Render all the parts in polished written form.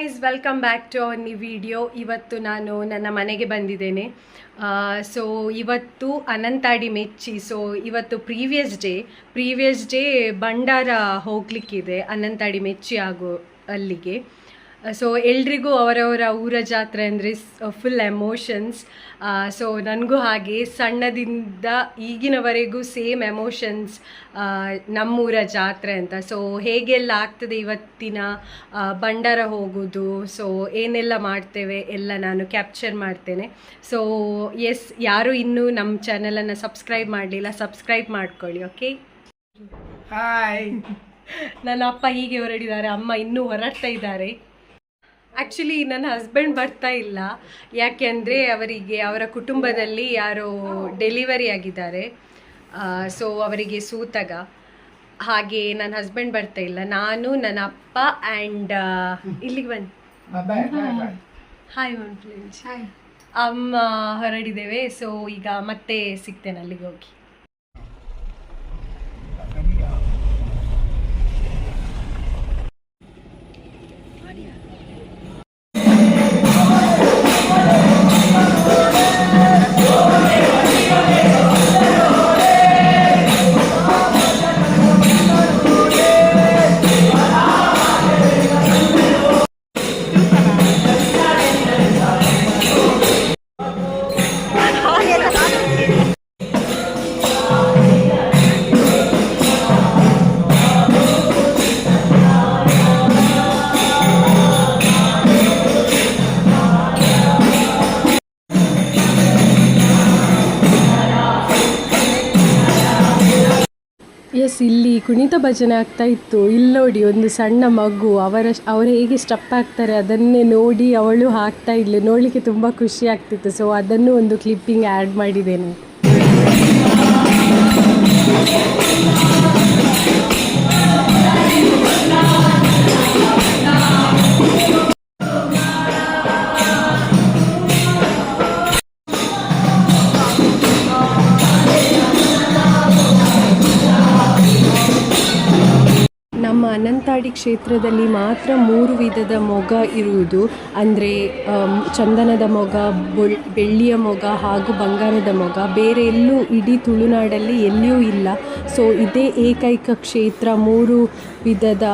Guys, welcome back to our new video. ಇವತ್ತು ನಾನು ನನ್ನ ಮನೆಗೆ ಬಂದಿದ್ದೇನೆ. ಸೊ ಇವತ್ತು ಅನಂತಾಡಿ ಮೆಚ್ಚಿ. ಸೊ ಇವತ್ತು ಪ್ರೀವಿಯಸ್ ಡೇ ಭಂಡಾರ ಹೋಗಲಿಕ್ಕಿದೆ ಅನಂತಾಡಿ ಮೆಚ್ಚಿ ಆಗೋ ಅಲ್ಲಿಗೆ. ಸೊ ಎಲ್ರಿಗೂ ಅವರವರ ಊರ ಜಾತ್ರೆ ಅಂದರೆ ಫುಲ್ ಎಮೋಷನ್ಸ್. ಸೊ ನನಗೂ ಹಾಗೆ ಸಣ್ಣದಿಂದ ಈಗಿನವರೆಗೂ ಸೇಮ್ ಎಮೋಷನ್ಸ್ ನಮ್ಮೂರ ಜಾತ್ರೆ ಅಂತ. ಸೊ ಹೇಗೆಲ್ಲ ಆಗ್ತದೆ ಇವತ್ತಿನ ಭಂಡಾರ ಹೋಗೋದು, ಸೊ ಏನೆಲ್ಲ ಮಾಡ್ತೇವೆ ಎಲ್ಲ ನಾನು ಕ್ಯಾಪ್ಚರ್ ಮಾಡ್ತೇನೆ. ಸೊ ಎಸ್, ಯಾರು ಇನ್ನೂ ನಮ್ಮ ಚಾನಲನ್ನು ಸಬ್ಸ್ಕ್ರೈಬ್ ಮಾಡಲಿಲ್ಲ, ಸಬ್ಸ್ಕ್ರೈಬ್ ಮಾಡ್ಕೊಳ್ಳಿ. Okay, hi. ನನ್ನ ಅಪ್ಪ ಹೀಗೆ ಹೊರಡಿದ್ದಾರೆ, ಅಮ್ಮ ಇನ್ನೂ ಹೊರಡ್ತಾ ಇದ್ದಾರೆ. ಆ್ಯಕ್ಚುಲಿ ನನ್ನ ಹಸ್ಬೆಂಡ್ ಬರ್ತಾ ಇಲ್ಲ, ಯಾಕೆಂದರೆ ಅವರ ಕುಟುಂಬದಲ್ಲಿ ಯಾರೋ ಡೆಲಿವರಿ ಆಗಿದ್ದಾರೆ. ಸೊ ಅವರಿಗೆ ಸೂತಕ, ಹಾಗೆ ನನ್ನ ಹಸ್ಬೆಂಡ್ ಬರ್ತಾ ಇಲ್ಲ. ನಾನು, ನನ್ನ ಅಪ್ಪ ಆ್ಯಂಡ್ ಇಲ್ಲಿಗೆ ಬನ್ನಿ, ಹಾಯ್ ಒನ್ ಫ್ರೆಂಡ್ಸ್, ಅಮ್ಮ ಹೊರಡಿದ್ದೇವೆ. ಸೊ ಈಗ ಮತ್ತೆ ಸಿಗ್ತೇನೆ ಅಲ್ಲಿಗೆ ಹೋಗಿ. ಎಸ್, ಇಲ್ಲಿ ಕುಣಿತ ಭಜನೆ ಆಗ್ತಾ ಇತ್ತು. ಇಲ್ಲಿ ನೋಡಿ, ಒಂದು ಸಣ್ಣ ಮಗು ಅವರು ಹೇಗೆ ಸ್ಟೆಪ್ ಹಾಕ್ತಾರೆ ಅದನ್ನೇ ನೋಡಿ ಅವಳು ಹಾಕ್ತಾ ಇದ್ಲು. ನೋಡಲಿಕ್ಕೆ ತುಂಬ ಖುಷಿ ಆಗ್ತಿತ್ತು. ಸೊ ಅದನ್ನು ಒಂದು ಕ್ಲಿಪ್ಪಿಂಗ್ ಆ್ಯಡ್ ಮಾಡಿದ್ದೇನೆ. ನಮ್ಮ ಅನಂತಾಡಿ ಕ್ಷೇತ್ರದಲ್ಲಿ ಮಾತ್ರ 3 ವಿಧದ ಮೊಗ ಇರುವುದು. ಅಂದರೆ ಚಂದನದ ಮೊಗ, ಬೆಳ್ಳಿಯ ಮೊಗ ಹಾಗೂ ಬಂಗಾರದ ಮೊಗ. ಬೇರೆ ಎಲ್ಲೂ ಇಡೀ ತುಳುನಾಡಲ್ಲಿ ಎಲ್ಲಿಯೂ ಇಲ್ಲ. ಸೊ ಇದೇ ಏಕೈಕ ಕ್ಷೇತ್ರ 3 ವಿಧದ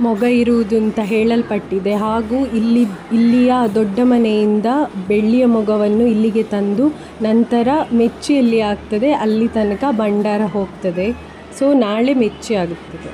ಮೊಗ ಇರುವುದು ಅಂತ ಹೇಳಲ್ಪಟ್ಟಿದೆ. ಹಾಗೂ ಇಲ್ಲಿಯ ದೊಡ್ಡ ಮನೆಯಿಂದ ಬೆಳ್ಳಿಯ ಮೊಗವನ್ನು ಇಲ್ಲಿಗೆ ತಂದು ನಂತರ ಮೆಚ್ಚಿಯಲ್ಲಿ ಆಗ್ತದೆ, ಅಲ್ಲಿ ತನಕ ಭಂಡಾರ ಹೋಗ್ತದೆ. ಸೊ ನಾಳೆ ಮೆಚ್ಚಿ ಆಗುತ್ತದೆ.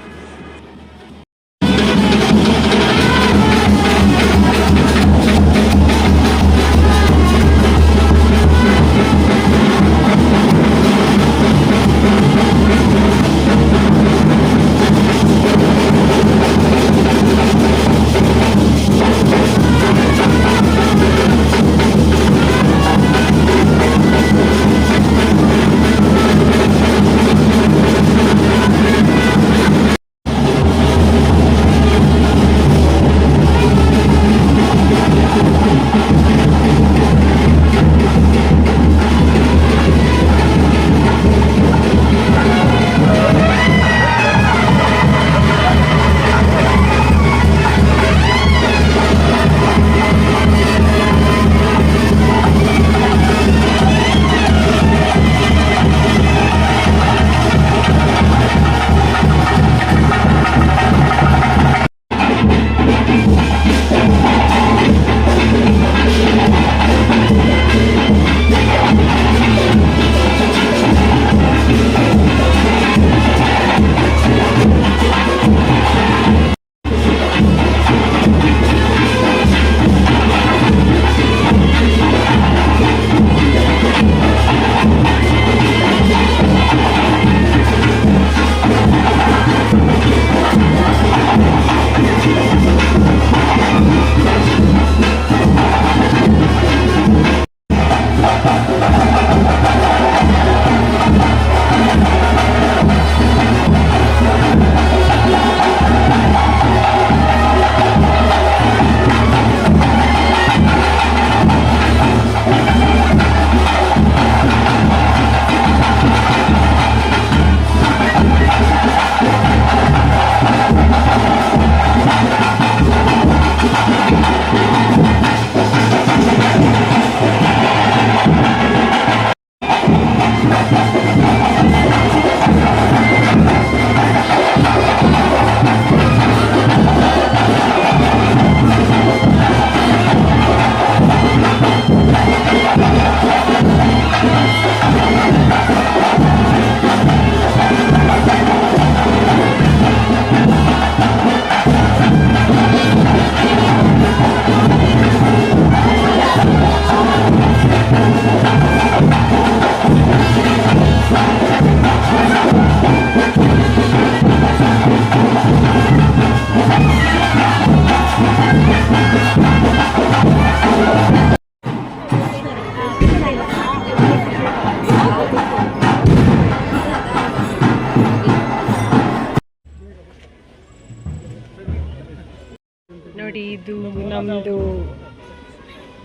ಇದು ನಮ್ಮದು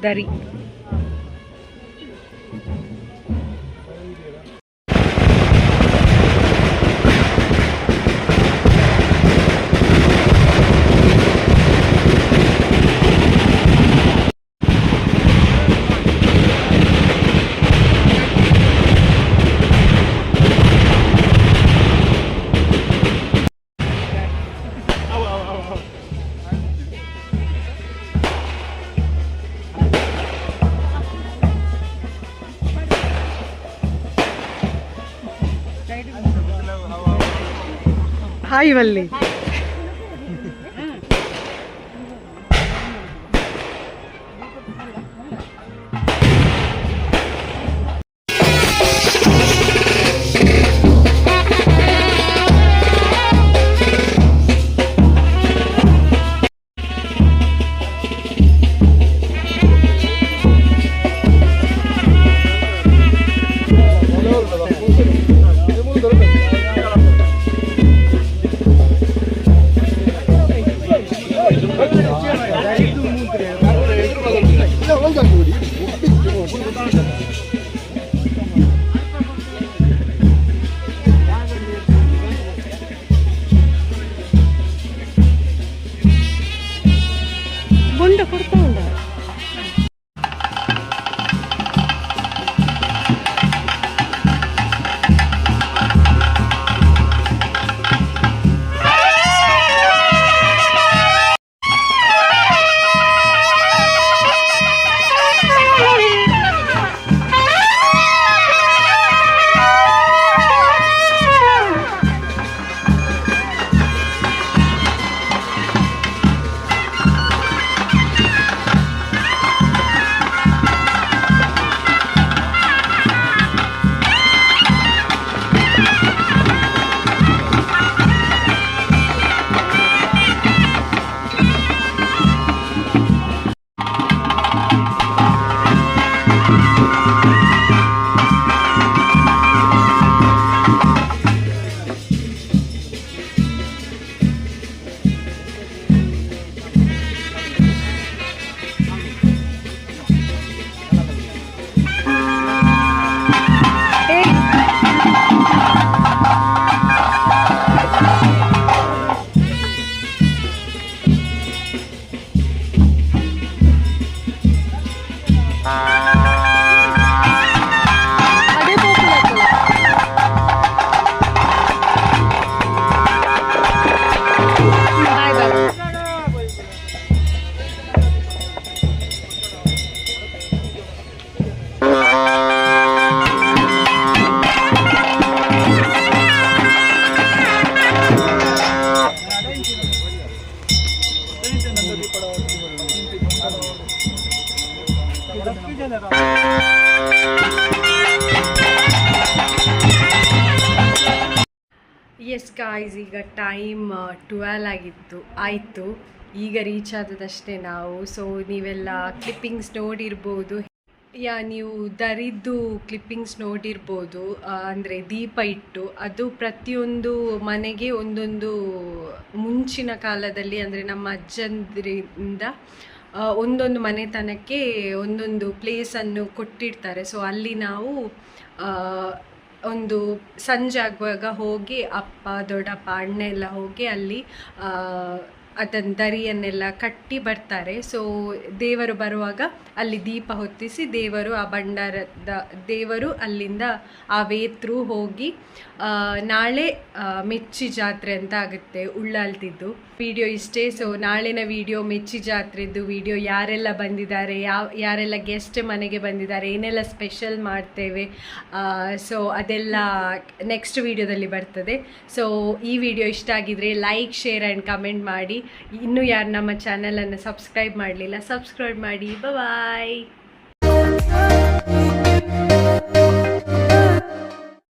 ದರಿ. ಹಾಯ್ ವಲ್ಲಿ. ಬೊಂಡ ಕೊಡ್ತಾ ಉಂಡ. ಎಸ್ ಗಾಯ್ಸ್, ಈಗ ಟೈಮ್ 12 ಆಯಿತು. ಈಗ ರೀಚ್ ಆದದಷ್ಟೇ ನಾವು. ಸೊ ನೀವೆಲ್ಲ ಕ್ಲಿಪ್ಪಿಂಗ್ಸ್ ನೋಡಿರ್ಬೋದು. ನೀವು ದರಿದ್ದು ಕ್ಲಿಪ್ಪಿಂಗ್ಸ್ ನೋಡಿರ್ಬೋದು. ಅಂದರೆ ದೀಪ ಇಟ್ಟು ಅದು ಪ್ರತಿಯೊಂದು ಮನೆಗೆ ಒಂದೊಂದು ಮುಂಚಿನ ಕಾಲದಲ್ಲಿ, ಅಂದರೆ ನಮ್ಮ ಅಜ್ಜಂದ್ರಿಂದ ಒಂದೊಂದು ಮನೆತನಕ್ಕೆ ಒಂದೊಂದು ಪ್ಲೇಸನ್ನು ಕೊಟ್ಟಿರ್ತಾರೆ. ಸೊ ಅಲ್ಲಿ ನಾವು ಒಂದು ಸಂಜೆ ಆಗುವಾಗ ಹೋಗಿ ಅಪ್ಪ, ದೊಡ್ಡಪ್ಪ, ಅಣ್ಣ ಎಲ್ಲ ಹೋಗಿ ಅಲ್ಲಿ ಅದನ್ನು ದರಿಯನ್ನೆಲ್ಲ ಕಟ್ಟಿ ಬರ್ತಾರೆ. ಸೊ ದೇವರು ಬರುವಾಗ ಅಲ್ಲಿ ದೀಪ ಹೊತ್ತಿಸಿ ಆ ಭಂಡಾರದ ದೇವರು ಅಲ್ಲಿಂದ ಆ ವೇತ್ರು ಹೋಗಿ ನಾಳೆ ಮೆಚ್ಚಿ ಜಾತ್ರೆ ಅಂತ ಆಗುತ್ತೆ ಉಳ್ಳಾಲ್ತಿದ್ದು. ವಿಡಿಯೋ ಇಷ್ಟೇ. ಸೊ ನಾಳಿನ ವಿಡಿಯೋ ಮೆಚ್ಚಿ ಜಾತ್ರೆದ್ದು ವಿಡಿಯೋ, ಯಾರೆಲ್ಲ ಬಂದಿದ್ದಾರೆ, ಯಾರೆಲ್ಲ ಗೆಸ್ಟ್ ಮನೆಗೆ ಬಂದಿದ್ದಾರೆ, ಏನೆಲ್ಲ ಸ್ಪೆಷಲ್ ಮಾಡ್ತೇವೆ, ಸೊ ಅದೆಲ್ಲ ನೆಕ್ಸ್ಟ್ ವಿಡಿಯೋದಲ್ಲಿ ಬರ್ತದೆ. ಸೊ ಈ ವಿಡಿಯೋ ಇಷ್ಟ ಆಗಿದ್ರೆ ಲೈಕ್, ಶೇರ್ ಆ್ಯಂಡ್ ಕಮೆಂಟ್ ಮಾಡಿ. ಇನ್ನೂ ಯಾರು ನಮ್ಮ ಚಾನಲನ್ನು ಸಬ್ಸ್ಕ್ರೈಬ್ ಮಾಡಲಿಲ್ಲ, ಸಬ್ಸ್ಕ್ರೈಬ್ ಮಾಡಿ. ಬಾಯ್.